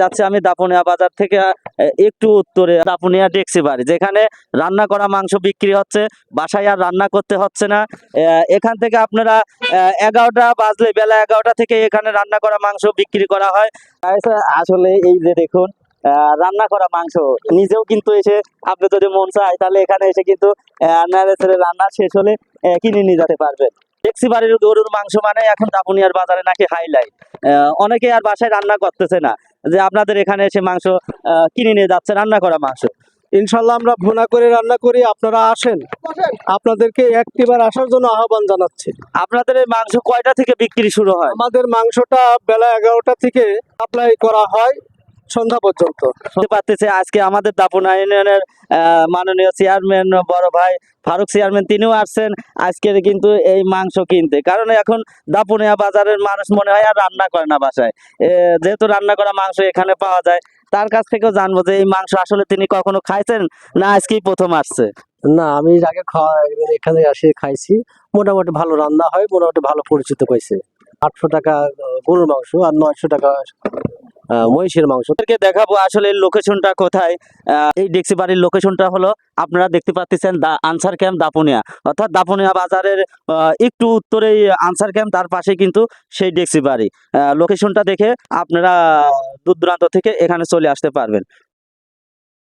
যাচ্ছে আমি দাপুনিয়া বাজার থেকে একটু উত্তরে দাপুনিয়া ডেক্সি বাড়ি, যেখানে রান্না করা মাংস বিক্রি হচ্ছে, বাসায় আর রান্না করতে হচ্ছে না। এখান থেকে আপনারা 11টা বাজলে, বেলা 11টা থেকে এখানে রান্না করা মাংস বিক্রি করা হয়। আসলে এই যে দেখুন রান্না করা মাংস, নিজেও কিন্তু এসে আপনি যদি মন চায় তাহলে এখানে এসে কিন্তু রান্না শেষ হলে কিনে নিয়ে যেতে পারবেন। ডেক্সি বাড়ির গরুর মাংস মানে এখন দাপুনিয়ার বাজারে নাকি হাইলাইট। অনেকে আর বাসায় রান্না করতেছে না, যে আপনাদের এখানে এসে মাংস কিনে নিয়ে যাচ্ছে, রান্না করা মাংস। ইনশাল্লাহ আমরা ভুনা করে রান্না করি, আপনারা আসেন, আপনাদেরকে একটিবার আসার জন্য আহ্বান জানাচ্ছি। আপনাদের এই মাংস কয়টা থেকে বিক্রি শুরু হয়? আমাদের মাংসটা বেলা 11টা থেকে সাপ্লাই করা হয় সন্ধ্যা পর্যন্ত। শুনতে পাচ্ছি আজকে আমাদের দাপুনিয়া ইউনিয়নের মাননীয় চেয়ারম্যান বড় ভাই ফারুক চেয়ারম্যান, তিনিও আসছেন আজকে কিন্তু এই মাংস কিনতে। কারণ এখন দাপুনিয়া বাজারের মানুষ মনে হয় আর রান্না করে না বাসায়, যেহেতু রান্না করা মাংস এখানে পাওয়া যায়। তার কাছ থেকেও জানবো যে এই মাংস আসলে তিনি কখনো খাইছেন না আজকেই প্রথম আসছে। না, আমি আগে এখানে এসে খাইছি, মোটামুটি ভালো রান্না হয়, মোটামুটি ভালো পরিচিত পাইছে। 800 টাকা গরুর মাংস আর 900 টাকা মহিষের মাংস। আপনাদেরকে দেখাবো আসলে লোকেশনটা কোথায়। এই ডেক্সি বাড়ির লোকেশনটা হলো, আপনারা দেখতে পাচ্ছেন দা আনসার ক্যাম্প দাপুনিয়া, অর্থাৎ দাপুনিয়া বাজারের একটু উত্তরেই আনসার ক্যাম্প, তার পাশে কিন্তু সেই ডেক্সি বাড়ি। লোকেশনটা দেখে আপনারা দূর দূরান্ত থেকে এখানে চলে আসতে পারবেন।